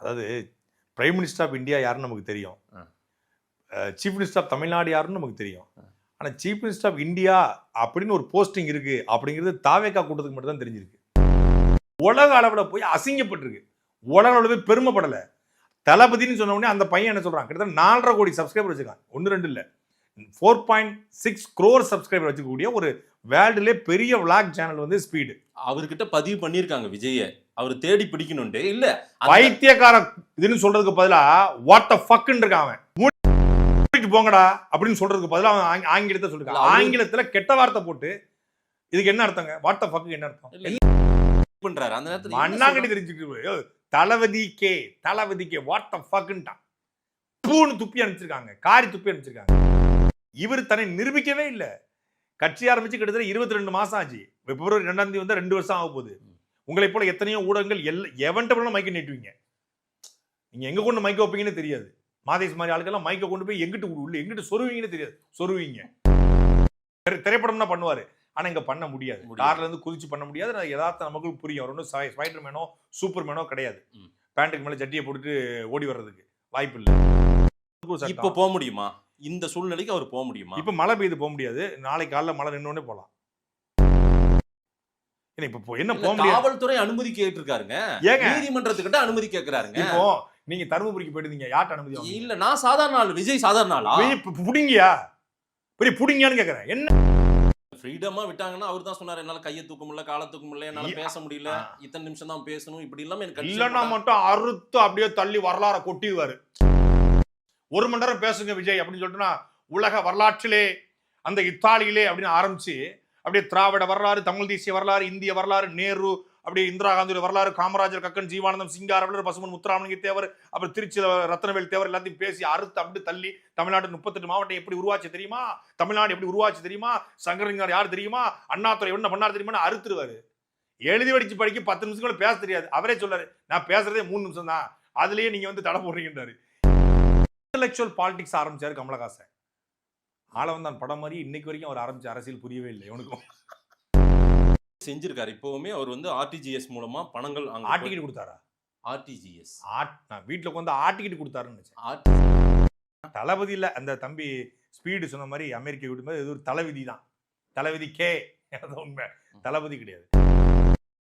அதாவது prime minister of India யாருன்னு நமக்கு தெரியும், சீஃப் மினிஸ்டர் ஆஃப் தமிழ்நாடு யாருன்னு நமக்கு தெரியும். ஆனால் சீஃப் மினிஸ்டர் ஆஃப் இந்தியா அப்படின்னு ஒரு போஸ்டிங் இருக்கு அப்படிங்கிறது தாவேகா கூட்டத்துக்கு மட்டும் தான் தெரிஞ்சிருக்கு. உலக அளவில் போய் அசிங்கப்பட்டிருக்கு, உலக அளவில் பெருமைப்படலை. தளபதினு சொன்ன உடனே அந்த பையன் என்ன சொல்றான், கிட்டத்தட்ட 4.5 கோடி சப்ஸ்கிரைபர் வச்சிருக்கான். 1-2 இல்லை, 4.6 crore சப்ஸ்கிரைபர் வச்சுக்கக்கூடிய ஒரு வேர்ல்டுலே பெரிய விளாக் சேனல் வந்து ஸ்பீடு. அவர்கிட்ட பதிவு பண்ணியிருக்காங்க விஜய, அவர் தேடி பிடிக்கணும்ட்டு. இல்ல வைத்தியக்கார இதுன்னு சொல்றதுக்கு பதிலா வாட் த ஃபக்ன்னு இருக்கான் அவன். மூடிட்டு போங்கடா அப்படின்னு சொல்றதுக்கு பதிலா அவன் ஆங்கிலத்தை சொல்லிருக்கான். ஆங்கிலத்துல கெட்ட வார்த்தை போட்டு இதுக்கு என்ன அர்த்தங்க, வாட் த ஃபக் என்ன அர்த்தம் பண்றாரு அந்த நேரத்துல அண்ணாங்கடி தெரிஞ்சுக்கிட்டு தளபதிக்கே வாட் த ஃபக்ன்ட்டான். பூன்னு துப்பி அனுப்பிச்சிருக்காங்க, காரி துப்பி அனுப்பிச்சிருக்காங்க. இவர் தன்னை நிரூபிக்கவே இல்லை. கட்சி ஆரம்பிச்சு கிட்டத்தட்ட 22 மாசம் ஆச்சு. பிப்ரவரி 2ஆம் தேதி வந்து 2 வருஷம் ஆக போகுது. உங்களை போல எத்தனையோ ஊடகங்கள் எவன்ட்ட மைக்க நீட்டுவீங்க, நீங்க எங்க கொண்டு மைக்க வைப்பீங்கன்னு தெரியாது. மாதேஷ் மாதிரி ஆளுக்கெல்லாம் மைக்க கொண்டு போய் எங்கிட்டு சொருவீங்கன்னு தெரியாது, சொருவீங்க. திரைப்படம்னா பண்ணுவாரு, ஆனா இங்க பண்ண முடியாது. கார்ல இருந்து குதிச்சு பண்ண முடியாது. யதார்த்த நமக்கு புரியும். அவர் ஒன்றும் ஸ்பைடர் மேனோ சூப்பர் மேனோ கிடையாது. பேண்ட்டுக்கு மேல ஜட்டியை போட்டுட்டு ஓடி வர்றதுக்கு வாய்ப்பு இல்லை. இப்ப போக முடியுமா இந்த சூழ்நிலைக்கு? அவர் போக முடியுமா? இப்ப மழை பெய்து போக முடியாது. நாளைக்கு காலைல மழை நின்னோடனே போலாம். என்ன போக முடியாது, காவல்துறை அனுமதி கேட்டிருக்காருங்க, நீதிமன்றத்துக்கிட்ட அனுமதி கேட்கிறாருங்க. இப்போ நீங்க தருமபுரிக்கு போயிட்டு யார்ட்ட அனுமதி? இல்ல, நான் சாதாரண ஆள், விஜய் சாதாரண ஆளா? புடிங்கியா பெரிய புடிங்கியான்னு கேக்குறேன். என்ன ஃப்ரீடமா விட்டாங்கன்னா அவர் தான் சொன்னாரு, என்னால கையை தூக்க முடியல, காலை தூக்க முடியல, என்னால பேச முடியல, இத்தனை நிமிஷம் தான் பேசணும், இப்படி இல்லாம எனக்கு இல்லன்னா மட்டும் அறுத்து அப்படியே தள்ளி வரலாற கொட்டிடுவாரு. 1 மணி நேரம் பேசுங்க விஜய் அப்படின்னு சொல்லிட்டுனா உலக வரலாற்றிலே அந்த இத்தாலியிலே அப்படின்னு ஆரம்பிச்சு அப்படியே திராவிட வரலாறு, தமிழ் தேசிய வரலாறு, இந்திய வரலாறு, நேரு, அப்படியே இந்திரா காந்தி வரலாறு, காமராஜர், கக்கன், ஜீவானந்தம், சிங்காரவலர், பசுமன் முத்துராமலிங்க தேவர், அப்புறம் திருச்சி ரத்னவேல் தேவர் எல்லாத்தையும் பேசி அறுத்து அப்படி தள்ளி தமிழ்நாடு 38 மாவட்டம் எப்படி உருவாச்சு தெரியுமா, தமிழ்நாடு எப்படி உருவாச்சு தெரியுமா, சங்கரலிங்கர் யார் தெரியுமா, அண்ணாதுரை என்ன பண்ணார் தெரியுமா அறுத்துருவாரு. எழுதி வடிச்சு படிக்க 10 நிமிஷம் கூட பேச தெரியாது. அவரே சொல்லாரு, நான் பேசுறதே 3 நிமிஷம் தான், அதுலயே நீங்க வந்து தடை போடுறீங்கன்றாரு. இன்டெலெக்சுவல் பாலிடிக்ஸ் ஆரம்பிச்சாரு கமலஹாசன். ஆளவந்தான் படம் மாதிரி இன்னைக்கு வரைக்கும் அவர் ஆரம்பிச்ச அரசியல் புரியவே இல்லை எவனுக்கும். செஞ்சிருக்காரு. இப்பவுமே அவர் வந்து ஆர்டிஜிஎஸ் மூலமா பணங்கள் ஆட்டிக்கிட்டு கொடுத்தாரா? ஆர்டிஜிஎஸ் நான் வீட்டுல வந்து ஆட்டிக்கிட்டு கொடுத்தாருன்னு நினைச்சேன். தளபதி இல்ல, அந்த தம்பி ஸ்பீடு சொன்ன மாதிரி அமெரிக்கா விடும்போது இது ஒரு தலைவிதி தான். தலைவிதி கே உண்மை, தளபதி கிடையாது.